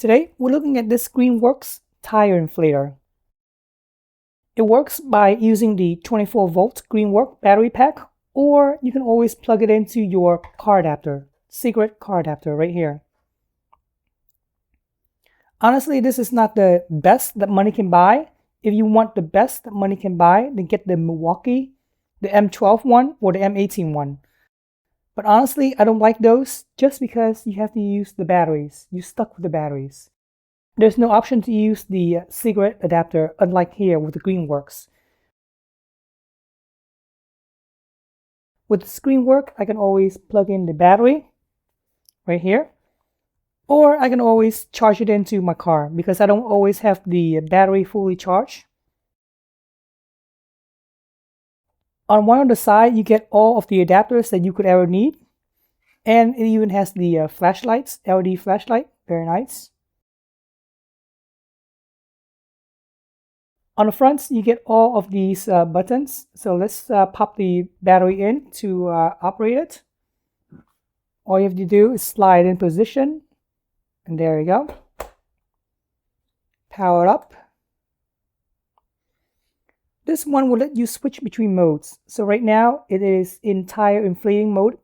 Today, we're looking at this Greenworks tire inflator. It works by using the 24-volt Greenworks battery pack, or you can always plug it into your car adapter, secret car adapter right here. Honestly, this is not the best that money can buy. If you want the best that money can buy, then get the Milwaukee, the M12 one, or the M18 one. But honestly, I don't like those just because you have to use the batteries. You're stuck with the batteries. There's no option to use the cigarette adapter, unlike here with the Greenworks. With the Greenworks, I can always plug in the battery right here, or I can always charge it into my car because I don't always have the battery fully charged. On one of the side, you get all of the adapters that you could ever need. And it even has the flashlights, LED flashlight, very nice. On the front, you get all of these buttons. So let's pop the battery in to operate it. All you have to do is slide in position. And there you go. Power it up. This one will let you switch between modes. So right now it is in tire inflating mode.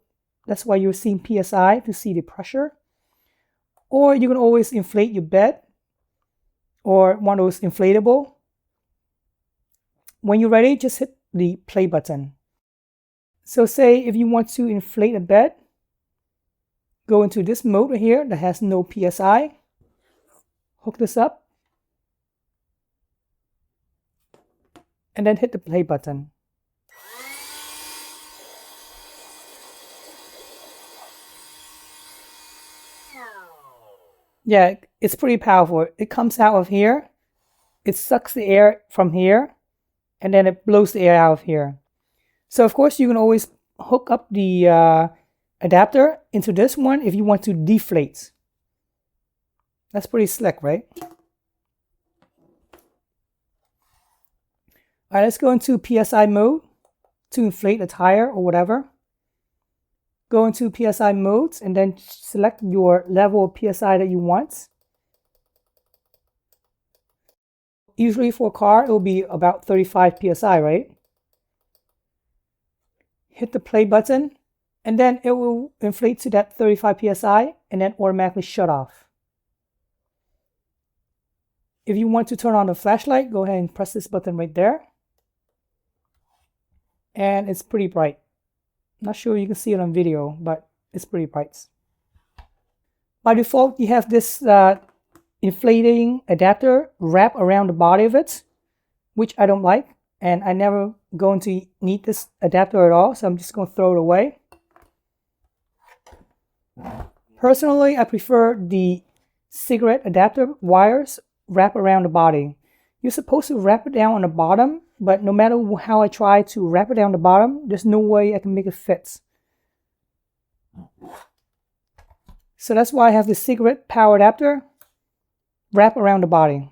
That's why you're seeing PSI to see the pressure. Or you can always inflate your bed or one of those inflatable. When you're ready, just hit the play button. So say if you want to inflate a bed, go into this mode right here that has no PSI. Hook this up. And then hit the play button. Yeah, it's pretty powerful. It comes out of here. It sucks the air from here. And then it blows the air out of here. So of course you can always hook up the adapter into this one if you want to deflate. That's pretty slick, right? All right, let's go into PSI mode to inflate a tire or whatever. Go into PSI modes and then select your level of PSI that you want. Usually for a car, it will be about 35 PSI, right? Hit the play button and then it will inflate to that 35 PSI and then automatically shut off. If you want to turn on the flashlight, go ahead and press this button right there. And it's pretty bright. Not sure you can see it on video, but it's pretty bright. By default, you have this inflating adapter wrap around the body of it, which I don't like. And I never going to need this adapter at all, so I'm just going to throw it away. Personally, I prefer the cigarette adapter wires wrap around the body. You're supposed to wrap it down on the bottom, but no matter how I try to wrap it down the bottom, there's no way I can make it fit. So that's why I have the cigarette power adapter wrap around the body.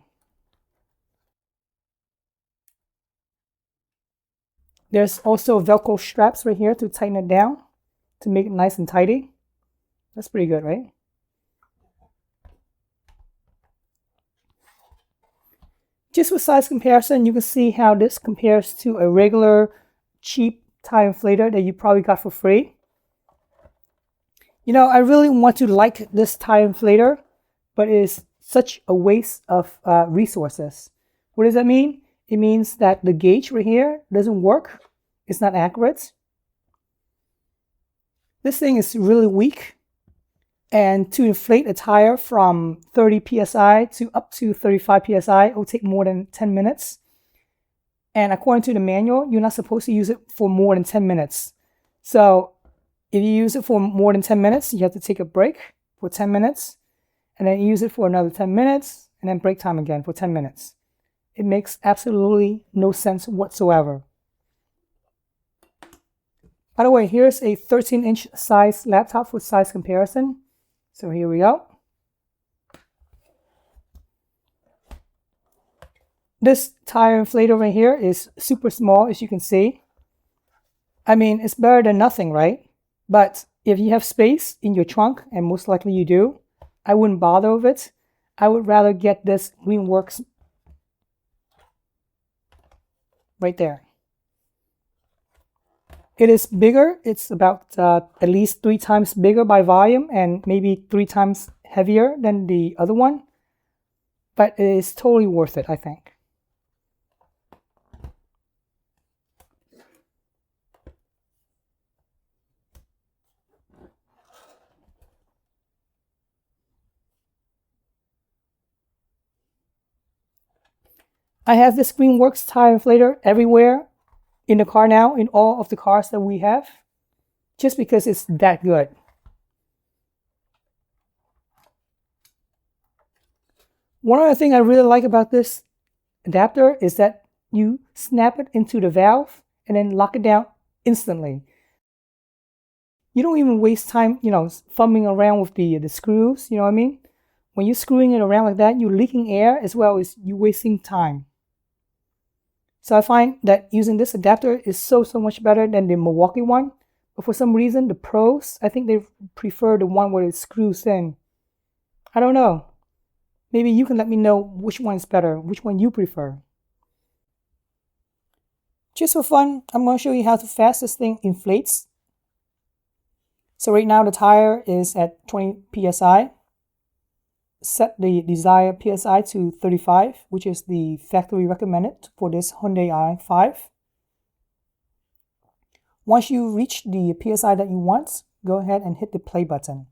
There's also Velcro straps right here to tighten it down, to make it nice and tidy. That's pretty good, right? Just with size comparison, you can see how this compares to a regular cheap tire inflator that you probably got for free. You know, I really want to like this tire inflator, but it is such a waste of resources. What does that mean? It means that the gauge right here doesn't work. It's not accurate. This thing is really weak. And to inflate a tire from 30 PSI to up to 35 PSI, it will take more than 10 minutes. And according to the manual, you're not supposed to use it for more than 10 minutes. So if you use it for more than 10 minutes, you have to take a break for 10 minutes. And then use it for another 10 minutes. And then break time again for 10 minutes. It makes absolutely no sense whatsoever. By the way, here's a 13-inch size laptop for size comparison. So here we go. This tire inflator right here is super small, as you can see. I mean, it's better than nothing, right? But if you have space in your trunk, and most likely you do, I wouldn't bother with it. I would rather get this Greenworks right there. It is bigger. It's about at least 3 times bigger by volume and maybe 3 times heavier than the other one. But it is totally worth it, I think. I have this Greenworks tire inflator everywhere in the car now, in all of the cars that we have, just because it's that good. One other thing I really like about this adapter is that you snap it into the valve and then lock it down instantly. You don't even waste time, fumbling around with the screws, you know what I mean? When you're screwing it around like that, you're leaking air as well as you're wasting time. So I find that using this adapter is so much better than the Milwaukee one. But for some reason, the pros, I think they prefer the one where it screws in. I don't know. Maybe you can let me know which one is better, which one you prefer. Just for fun, I'm going to show you how fast this thing inflates. So right now the tire is at 20 psi. Set the desired psi to 35, which is the factory recommended for this Hyundai i5. Once you reach the psi that you want, go ahead and hit the play button.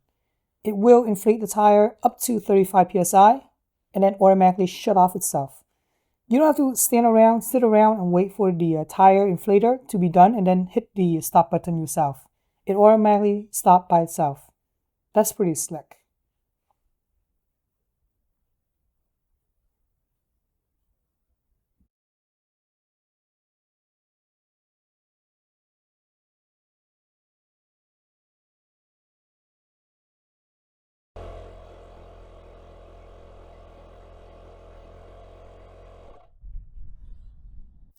It will inflate the tire up to 35 psi and then automatically shut off itself. You don't have to sit around and wait for the tire inflator to be done and then hit the stop button yourself. It automatically stops by itself. That's pretty slick.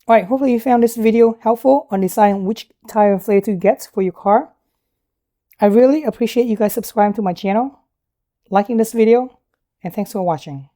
Alright, hopefully you found this video helpful on deciding which tire inflator to get for your car. I really appreciate you guys subscribing to my channel, liking this video, and thanks for watching.